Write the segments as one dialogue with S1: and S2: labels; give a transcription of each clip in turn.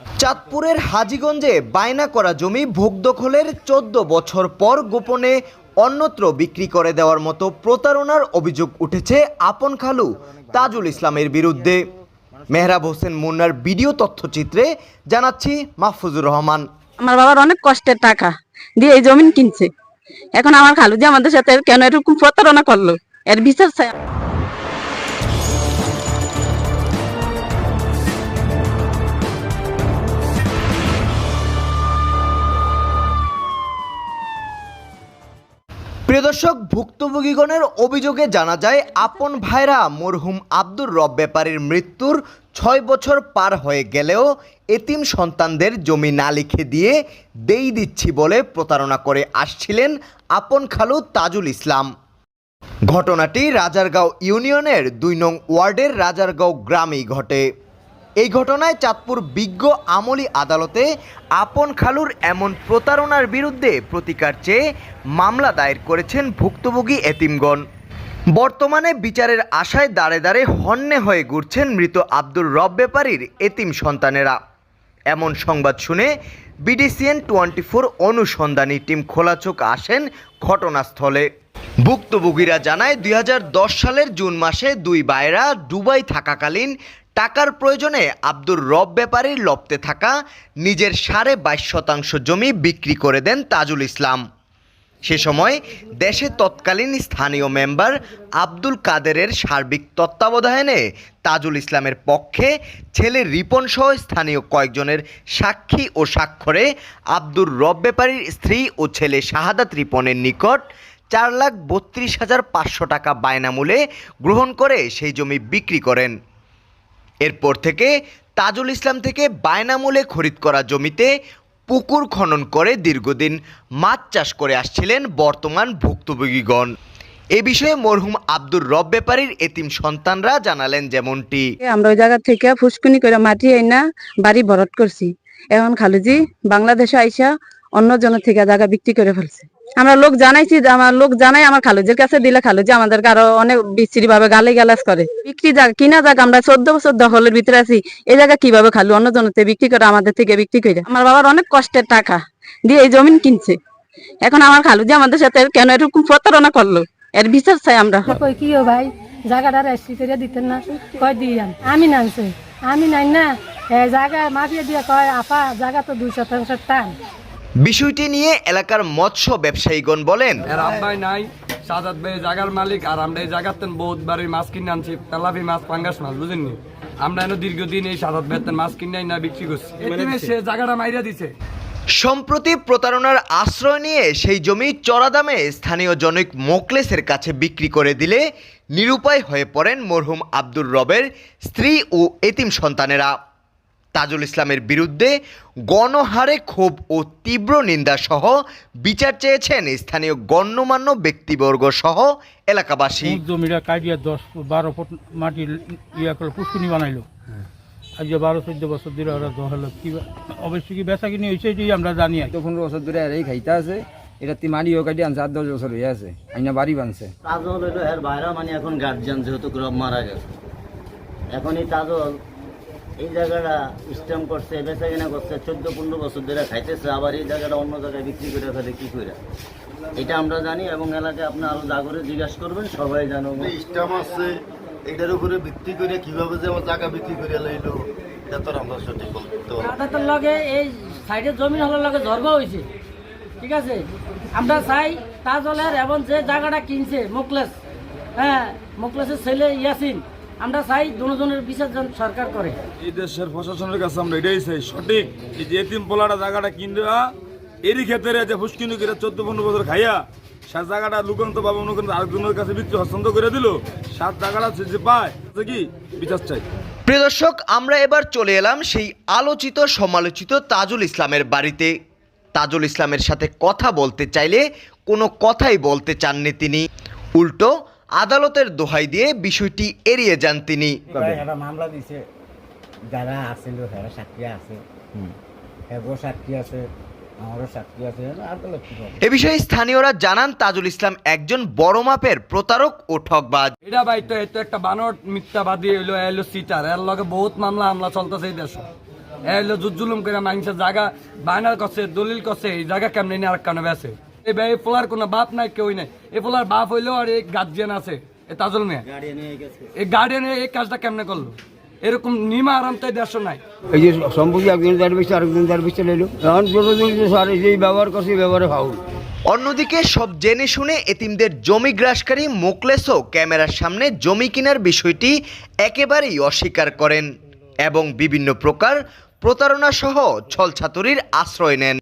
S1: চাঁদপুরের হাজীগঞ্জে বায়না করা জমি ভোগ দখলের ১৪ বছর পর গোপনে অন্যত্র বিক্রি করে দেওয়ার মতো প্রতারণার অভিযোগ উঠেছে আপন খালু তাজুল ইসলামের বিরুদ্ধে। মেহরাব হোসেন মুন্নার ভিডিও তথ্যচিত্রে জানাচ্ছি মাহফুজুর রহমান।
S2: আমার বাবার অনেক কষ্টের টাকা দিয়ে এই জমি কিনছে, এখন আমার খালু যে আমাদের সাথে কেন এরকম প্রতারণা করলো এর বিচার চাই।
S1: প্রিয় দর্শক, ভুক্তভোগীগণের অভিযোগে জানা যায় আপন ভাইরা মরহুম আব্দুর রব ব্যাপারীর মৃত্যুর ৬ বছর পার হয়ে গেলেও এতিম সন্তানদের জমি না লিখে দিয়ে দেই দিচ্ছি বলে প্রতারণা করে আসছিলেন আপন খালু তাজুল ইসলাম। ঘটনাটি রাজারগাঁও ইউনিয়নের ২ নং ওয়ার্ডের রাজারগাঁও গ্রামেই ঘটে। এই ঘটনায় চাঁদপুর বিজ্ঞ আমলি আদালতে আপন খালুর এমন প্রতারণার বিরুদ্ধে প্রতিকার চেয়ে মামলা দায়ের করেছেন ভুক্তভোগী এতিমগণ। বর্তমানে বিচারের আশায় দাঁড়ে দাঁড়ে হন্যে হয়ে ঘুরছেন মৃত আব্দুর রব ব্যাপারীর এতিম সন্তানেরা। এমন সংবাদ শুনে বিডিসিএন 24 অনুসন্ধানী টিম খোলাচোখ আসেন ঘটনাস্থলে। ভুক্তভোগীরা জানায় ২০১০ সালের জুন মাসে দুই ভাইরা দুবাই থাকাকালীন টাকার প্রয়োজনে আব্দুর রব ব্যাপারীর লপ্তে থাকা নিজের ২২.৫% জমি বিক্রি করে দেন তাজুল ইসলাম। সে সময় দেশে তৎকালীন স্থানীয় মেম্বার আব্দুল কাদেরের সার্বিক তত্ত্বাবধানে তাজুল ইসলামের পক্ষে ছেলে রিপন সহ স্থানীয় কয়েকজনের সাক্ষী ও স্বাক্ষরে আব্দুর রব ব্যাপারীর স্ত্রী ও ছেলে শাহাদাত রিপনের নিকট ৪,৩২,৫০০ টাকা বায়নামূলে গ্রহণ করে সেই জমি বিক্রি করেন। এরপর থেকে তাজুল ইসলাম থেকে বায়নামূলে খরিদ করা জমিতে পুকুর খনন করে দীর্ঘদিন মাছ চাষ করে আসছিলেন বর্তমান ভুক্তভোগীগণ। এ বিষয়ে মরহুম আব্দুর রব ব্যাপারীর এতিম সন্তানরা জানালেন যেমনটি,
S2: আমরা ওই জায়গা থেকে ফুসকুনি করে মাটি আইনা বাড়ি ভরট করছি। এখন খালুজি বাংলাদেশে আইসা অন্য জনের থেকে জায়গা বিক্রি করে ফেলছে। আমরা লোক জানাইছি, আমার লোক জানাই আমার খালুজির কাছে দিলে খালুজি আমাদেরকে আরো অনেক বিশ্রী ভাবে গালি গালাজ করে। বিক্রি জায়গা কিনা জায়গা আমরা ১৪ বছর দখলের ভিতরে আছি, এই জায়গা কিভাবে খালু অন্য জনের থেকে বিক্রি করে আমাদের থেকে বিক্রি করে। আমার বাবার অনেক কষ্টের টাকা দিয়ে এই জমি কিনছে, এখন আমার খালুজি আমাদের সাথে কেন এরকম প্রতারণা করলো এর বিচার চাই আমরা।
S3: কই কি ও ভাই জায়গাটা রেস্ট্রি করে দিতেন না, কয় দিয়ান আমি নানছে আমি নাই না জায়গা মাফিয়া দিয়ে কয় আপা জায়গা তো ২% টান।
S1: বিষয়টি নিয়ে এলাকার মৎস্য ব্যবসায়ীগণ বলেন,
S4: রাব্বাই নাই সাজাদ ভাই জায়গার মালিক আর আমরা এই জায়গাতেন বহুত বাড়ি মাছ কিনে আনছি, তেলাপি মাছ পাঙ্গাস মাছ বুঝেননি। আমরা এনে দীর্ঘদিন এই সাজাদ ভাইতেন মাছ কিনে না বিক্রি করছি, সে জায়গাটা মাইরা দিছে।
S1: সম্প্রতি প্রতারণার আশ্রয় নিয়ে সেই জমি চড়া দামে স্থানীয় জনৈক মোকলেসের কাছে বিক্রি করে দিলে নিরুপায় হয়ে পড়েন মরহুম আব্দুর রবের স্ত্রী ও এতিম সন্তানেরা। তাজুল ইসলামের বিরুদ্ধে গণহারে ক্ষোভ ও তীব্র নিন্দা সহ বিচার চেয়েছেন স্থানীয় গণ্যমান্য ব্যক্তিবর্গ সহ এলাকাবাসী।
S5: জমিটা কাটিয়ে ১০-১২ ফুট মাটি ইয়া করে পুষ্কুনি বানাইলো। আজ ১২-১৪ বছর ধরে ওরা দখল কি অবশ্যই কি বেচা কিনি হয়েছে এটাই আমরা জানি।
S6: ১৫ বছর ধরে এই খাইতে আছে, এটা মাটিও কাটি আনছে, ৮-১০ বছর হয়ে আছে, আইনা বাড়ি বানছে।
S7: তাজল হইলো এর বাইরা মানে এখন গার্জিয়ান যেহেতু রব মারা গেছে, এখন এই তাজল এই জায়গাটা স্ট্যাম্প করছে, বেচা কিনা করছে, ১৪-১৫ বছর ধরে খাইতেছে, আবার এই জায়গাটা অন্য জায়গায় বিক্রি করে ফেলে কি করে, এটা আমরা জানি। এবং এলাকায় আপনি আরো জাগরে জিজ্ঞাসা করবেন, সবাই জানো
S8: স্ট্যাম্প আছে, এটার উপরে ভিত্তি করে কিভাবে যে আমার জায়গা বিক্রি করে লাইলো এটা তো আমরা সঠিক বলতে
S3: লগে এই সাইডে জমি হলার লগে ঝরবা হয়েছে, ঠিক আছে। আমরা চাই তাজলের এবং যে জায়গাটা কিনছে মোকলেস, মোকলেসের ছেলে ইয়াসিন, আমরা চাই দুজনের বিচার সরকার করে।
S4: এই দেশের প্রশাসনের কাছে আমরা এটাই চাই সঠিক, এই যে এতিম পোলাটা জায়গাটা কিনবা এরই ক্ষেত্রে যে ফুসকিনি করে ১৪-১৫ বছর খাইয়া সে জায়গাটা লুকান্ত পাবে অনুকন্ত আরেকজনের কাছে বিক্রি হস্তান্তর করে দিল, সাত জায়গাটা যে পায় কি বিচার চাই।
S1: প্রিয় দর্শক, আমরা এবার চলে এলাম সেই আলোচিত সমালোচিত তাজুল ইসলামের বাড়িতে। তাজুল ইসলামের সাথে কথা বলতে চাইলে কোনো কথাই বলতে চাননি তিনি, উল্টো আদালতের দোহাই দিয়ে বিষয়টি এড়িয়ে যান তিনি।
S9: মামলা দিছে, যারা আছিল সাক্ষী আছে, সাক্ষী আছে,
S1: এ বিষয়ে স্থানীয়রা জানান তাজুল ইসলাম একজন বড় মাপের প্রতারক ও ঠকবাজ।
S4: এটা ভাই তো একটা বানর মিথ্যাবাদী হইলো সিটার, এর লগে বহুত মামলা চলতেছে এই দেশে।
S10: হলো জুজুলুম করে মানুষের জায়গা বায়নার করছে দলিল করছে এই জায়গা কেমনে নিয়ে আর কেন বেছে এই ভাই পোলার কোনো বাপ নাই কেউই নাই এই পোলার বাপ হইলেও আর এই গার্জিয়ান আছে এই তাজুল মিয়া এই গার্ডিয়ান এই কাজটা কেমনে করলো এরকম নিমা আরাম তাই দেশ নাই
S6: এই যে সম্পত্তি একজন যার বেশি আরেকজন যার বেশি লইলো এখন স্যার যেই ব্যবহার করছে এই ব্যবহারে ফাউল।
S1: অন্যদিকে সব জেনে শুনে এতিমদের জমি গ্রাসকারী মোকলেসও ক্যামেরার সামনে জমি কেনার বিষয়টি একেবারেই অস্বীকার করেন এবং বিভিন্ন প্রকার প্রতারণা সহ ছলছাতুরির আশ্রয় নেন।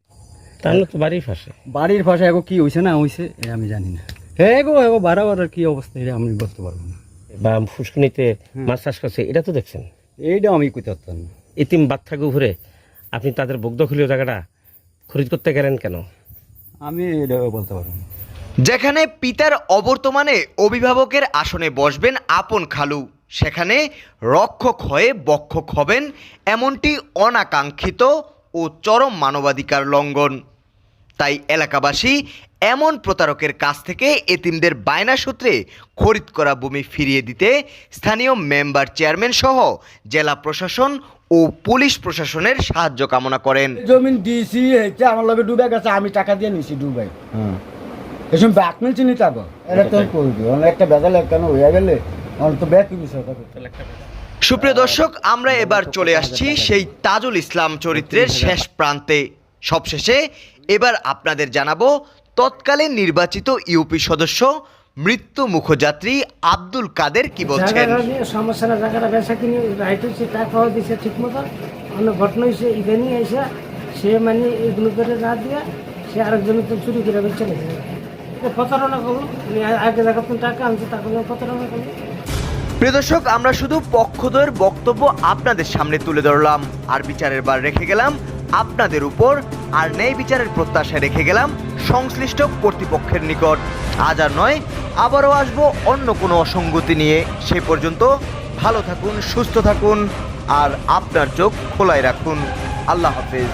S9: তাহলে তো বাড়ির পাশে
S6: বাড়ির ভাষা এখন কি হয়েছে না হয়েছে আমি জানি না। হ্যাঁ গো এগো বাড়াবার কি অবস্থা এটা আমি বলতে পারবো না।
S9: বা ফুসকুনিতে মাছ চাষ করছে এটা তো দেখছেন,
S6: এইটা আমি কইতে পারতাম না।
S9: এতিম বাচ্চাকে ঘুরে আপনি তাদের বগ্ধখলীয় জায়গাটা খরিদ করতে গেলেন কেন?
S6: আমি এটা বলতে পারবো না।
S1: যেখানে পিতার অবর্তমানে অভিভাবকের আসনে বসবেন আপন খালু, সেখানে রক্ষক হয়ে বক্ষক হবেন, এমনটি অনাকাঙ্ক্ষিত ও চরম মানবাধিকার লঙ্ঘন। তাই এলাকাবাসী এমন প্রতারকের কাছ থেকে এতিমদের বায়না সূত্রে খরিদ করা ভূমি ফিরিয়ে দিতে স্থানীয় মেম্বার চেয়ারম্যান সহ জেলা প্রশাসন ও পুলিশ প্রশাসনের সাহায্য কামনা করেন।
S11: জমিন দিয়েছি হচ্ছে আমার লগে ডুবে গেছে, আমি টাকা দিয়ে নিছি ডুবাই। এসব ব্যাক মিলছি নি টাকা এটা তো করবি একটা বেজাল কেন হয়ে গেলে আমার তো ব্যাক বিষয়।
S1: সুপ্রিয় দর্শক, আমরা এবার চলে আসছি সেই তাজুল ইসলাম চরিত্রের শেষ প্রান্তে। সবশেষে এবার আপনাদের জানাবো তৎকালীন নির্বাচিত ইউপি সদস্য মৃত্যু মুখযাত্রী আব্দুল কাদের কি বলছেন।
S3: সমস্যা না, জায়গাটা বেচা কিনে রাইট হয়েছে, টাকাও দিচ্ছে ঠিক মতো। অনেক ঘটনা হয়েছে ইদানিং এসে সে মানে এগুলো করে না দিয়ে সে আরেকজনের তো চুরি করে বেচে নিয়েছে। প্রতারণা করলো, আগে জায়গা টাকা আনছে তখন প্রতারণা করলো।
S1: প্রিয় দর্শক, আমরা শুধু পক্ষদ্বয়ের বক্তব্য আপনাদের সামনে তুলে ধরলাম, আর বিচারের বার রেখে গেলাম আপনাদের উপর, আর ন্যায় বিচারের প্রত্যাশায় রেখে গেলাম সংশ্লিষ্ট কর্তৃপক্ষের নিকট। আজ আর নয়, আবারও আসবো অন্য কোনো অসঙ্গতি নিয়ে। সে পর্যন্ত ভালো থাকুন, সুস্থ থাকুন, আর আপনার চোখ খোলাই রাখুন। আল্লাহ হাফেজ।